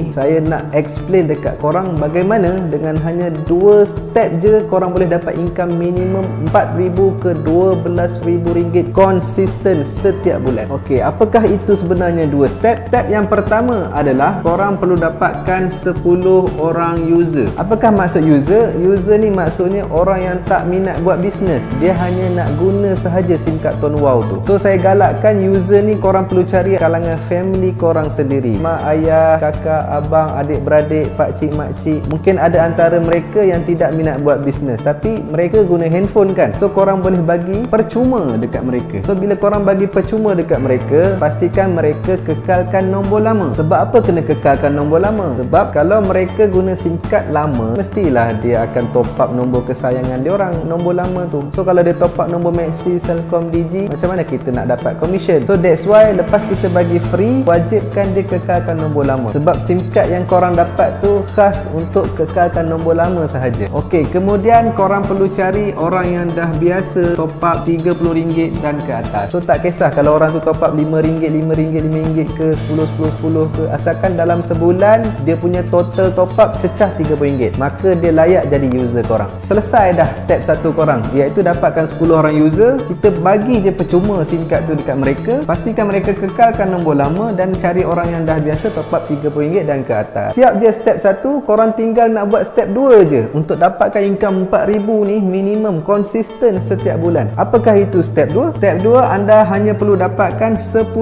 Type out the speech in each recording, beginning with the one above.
ni saya nak explain dekat korang bagaimana dengan hanya 2 step je korang boleh dapat income minimum RM4,000 ke RM12,000 konsisten setiap bulan. Okey, apakah itu sebenarnya 2 step? Step yang pertama adalah korang perlu dapatkan 10 orang user. Apakah maksud user? User ni maksudnya orang yang tak minat buat bisnes, dia hanya nak guna sahaja SIM card Tone Wow tu. So saya galakkan user ni korang perlu cari kalangan family korang sendiri, mak, ayah, kakak, abang, adik-beradik, pakcik, makcik. Mungkin ada antara mereka yang tidak minat buat bisnes tapi mereka guna handphone kan, so korang boleh bagi percuma dekat mereka. So bila korang bagi percuma dekat mereka, pastikan mereka kekalkan nombor lama. Sebab apa kena kekalkan nombor lama? Sebab kalau mereka guna SIM card lama, mestilah dia akan top up nombor kesayangan dia orang, nombor lama tu. So kalau dia top up nombor Maxi, Celcom, Digi, macam mana kita nak dapat commission? So that's why lepas kita bagi free, wajibkan dia kekalkan nombor lama. Sebab SIM card yang korang dapat tu khas untuk kekalkan nombor lama sahaja. Okey, kemudian korang perlu cari orang yang dah biasa top up RM30 dan ke atas. So tak kisah kalau orang tu top up RM5, RM5 ke, 10 ke, asalkan dalam sebulan dia punya total top up cecah RM30, maka dia layak jadi user korang. Selesai dah step 1 korang, iaitu dapatkan 10 orang user. Kita bagi je percuma SIM card tu dekat mereka, pastikan mereka kekalkan nombor lama dan cari orang yang dah biasa top up RM30 dan ke atas. Siap je step 1, korang tinggal nak buat step 2 je untuk dapatkan income RM4,000 ni minimum konsisten setiap bulan. Apakah itu step 2? Step 2, anda hanya perlu dapatkan 10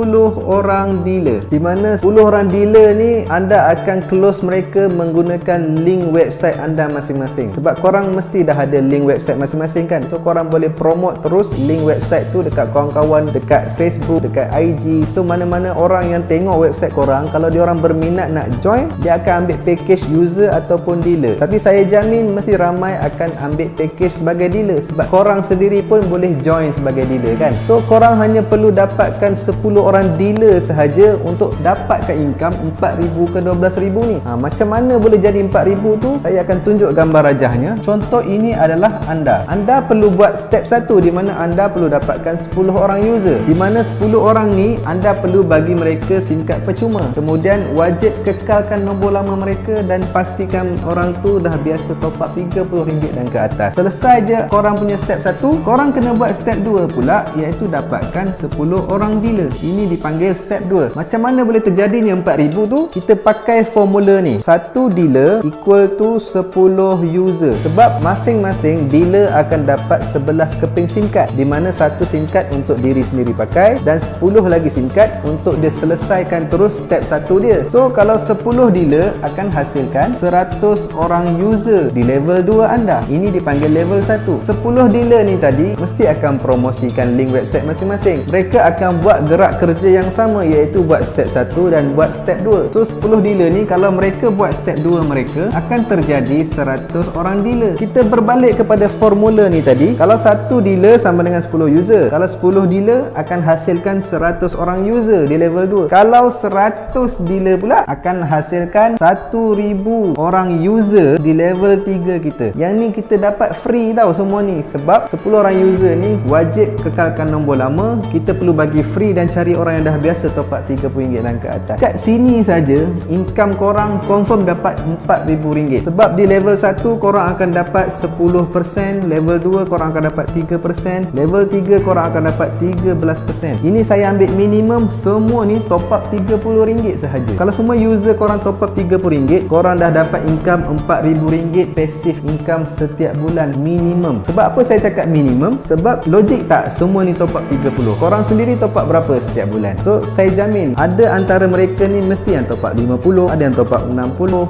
orang dealer, di mana 10 orang dealer ni anda akan close mereka menggunakan link website anda masing-masing. Sebab korang mesti dah ada link website masing-masing kan, so korang boleh promote terus link website tu dekat kawan-kawan, dekat Facebook, dekat IG. So mana-mana orang yang tengok website korang, kalau dia orang berminat nak join, dia akan ambil package user ataupun dealer. Tapi saya jamin mesti ramai akan ambil package sebagai dealer, sebab korang sendiri pun boleh join sebagai dealer kan. So korang hanya perlu dapatkan 10 orang dealer sahaja untuk dapatkan income RM4,000 ke RM12,000 ni. Macam mana boleh jadi RM4,000 tu? Saya akan tunjuk gambar rajahnya. Contoh ini adalah anda perlu buat step 1 di mana anda perlu dapatkan 10 orang user, di mana 10 orang ni anda perlu bagi mereka SIM card percuma. Kemudian wajib kekalkan nombor lama mereka dan pastikan orang tu dah biasa top up RM30 dan ke atas. Selesai je korang punya step 1, korang kena buat step 2 pula, iaitu dapatkan 10 orang dealer. Ini dipanggil step 2. Macam mana boleh terjadinya RM4,000 tu? Kita pakai formula ni, 1 dealer equal to 10 user. Sebab masing-masing dealer akan dapat 11 keping SIM card, di mana 1 SIM card untuk diri sendiri pakai dan 10 lagi SIM card untuk dia selesaikan terus step 1 dia. So kalau 10 dealer akan hasilkan 100 orang user di level 2 anda. Ini dipanggil level 1. 10 dealer ni tadi mesti akan promosikan link website masing-masing. Mereka akan buat gerak kerja yang sama, iaitu buat step 1 dan buat step 2. So 10 dealer ni kalau mereka buat step 2 mereka, akan terjadi 100 orang dealer. Kita berbalik kepada formula ni tadi, kalau 1 dealer sama dengan 10 user, kalau 10 dealer akan hasilkan 100 orang user di level 2. Kalau 100 dealer pula akan hasilkan 1,000 orang user di level 3 kita. Yang ni kita dapat free tau semua ni, sebab 10 orang user ni wajib kekalkan nombor lama. Kita perlu bagi free dan cari orang yang dah biasa top up RM30 dan ke atas. Kat sini saja income korang confirm dapat RM4,000. Sebab di level 1 korang akan dapat 10%, level 2 korang akan dapat 3%, level 3 korang akan dapat 13%. Ini saya ambil minimum semua ni top up RM30 sahaja. Kalau semua user korang top up RM30, korang dah dapat income RM4,000 passive income setiap bulan minimum. Sebab apa saya cakap minimum? Sebab logik tak semua ni top up 30, korang sendiri top up berapa setiap bulan? So saya jamin ada antara mereka ni mesti yang top up 50, ada yang top up 60,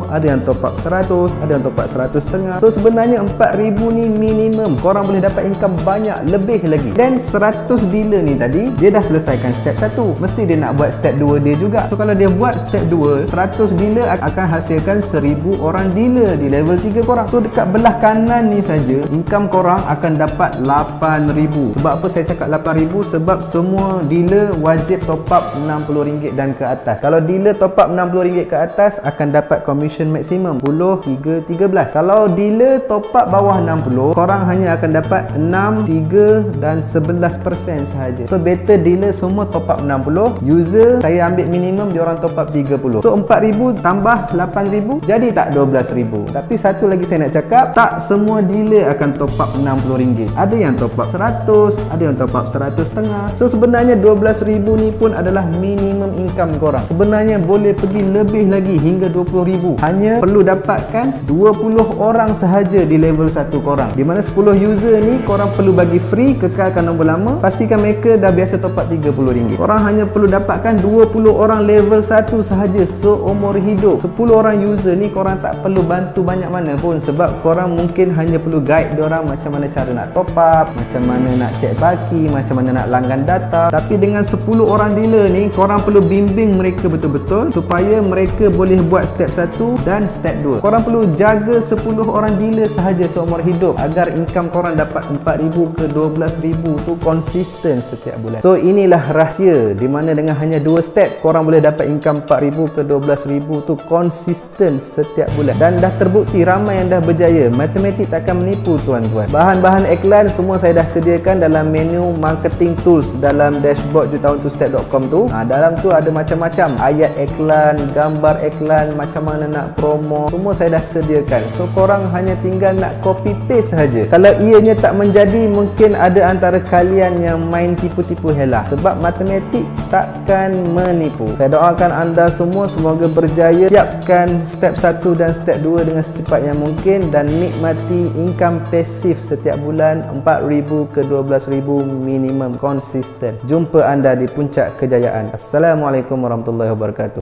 ada yang top up 100, ada yang top up 100.5. So sebenarnya RM4,000 ni minimum, korang boleh dapat income banyak lebih lagi. Dan 100 dealer ni tadi dia dah selesaikan step 1, mesti dia nak buat step 2 dia juga. So kalau dia buat step 2, 100 dealer akan hasilkan 1000 orang dealer di level 3 korang. So dekat belah kanan ni saja income korang akan dapat 8,000. Sebab apa saya cakap 8,000? Sebab semua dealer wajib top up RM60 dan ke atas. Kalau dealer top up RM60 ke atas akan dapat commission maksimum 10, 3, 13. Kalau dealer top up bawah 60, korang hanya akan dapat 6, 3 dan 11% sahaja. So better dealer semua top up 60, user saya ambil minimum dia orang top up 30. So RM4,000 4,000 tambah 8,000 jadi tak 12,000. Tapi satu lagi saya nak cakap, tak semua dealer akan top up RM60. Ada yang top up 100, ada yang top up 100.5. So sebenarnya 12,000 ni pun adalah minimum income korang. Sebenarnya boleh pergi lebih lagi hingga 20,000. Hanya perlu dapatkan 20 orang sahaja di level 1 korang, di mana 10 user ni korang perlu bagi free, kekalkan nombor lama, pastikan mereka dah biasa top up RM30. Korang hanya perlu dapatkan 20 orang level 1 sahaja seumur hidup. 10 orang user ni korang tak perlu bantu banyak mana pun, sebab korang mungkin hanya perlu guide diorang macam mana cara nak top up, macam mana nak check baki, macam mana nak langgan data. Tapi dengan 10 orang dealer ni korang perlu bimbing mereka betul-betul supaya mereka boleh buat step 1 dan step 2. Korang perlu jaga 10 orang dealer sahaja seumur hidup agar income korang dapat 4,000 ke 12,000 tu konsisten setiap bulan. So inilah rahsia di mana dengan hanya 2 step korang boleh dapat income 4,000 ke 12,000 tu konsisten setiap bulan. Dan dah terbukti ramai yang dah berjaya. Matematik takkan menipu tuan-tuan. Bahan-bahan iklan semua saya dah sediakan dalam menu marketing tools dalam dashboard jutawan2step.com tu. Dalam tu ada macam-macam ayat iklan, gambar iklan, macam mana nak promo, semua saya dah sediakan. So korang hanya tinggal nak copy paste sahaja. Kalau ianya tak menjadi, mungkin ada antara kalian yang main tipu-tipu helah, sebab matematik takkan menipu. Saya doakan anda semua semoga berjaya. Siapkan step 1 dan step 2 dengan secepat yang mungkin dan nikmati income pasif setiap bulan 4,000 ke 12,000 minimum konsisten. Jumpa anda di puncak kejayaan. Assalamualaikum warahmatullahi wabarakatuh.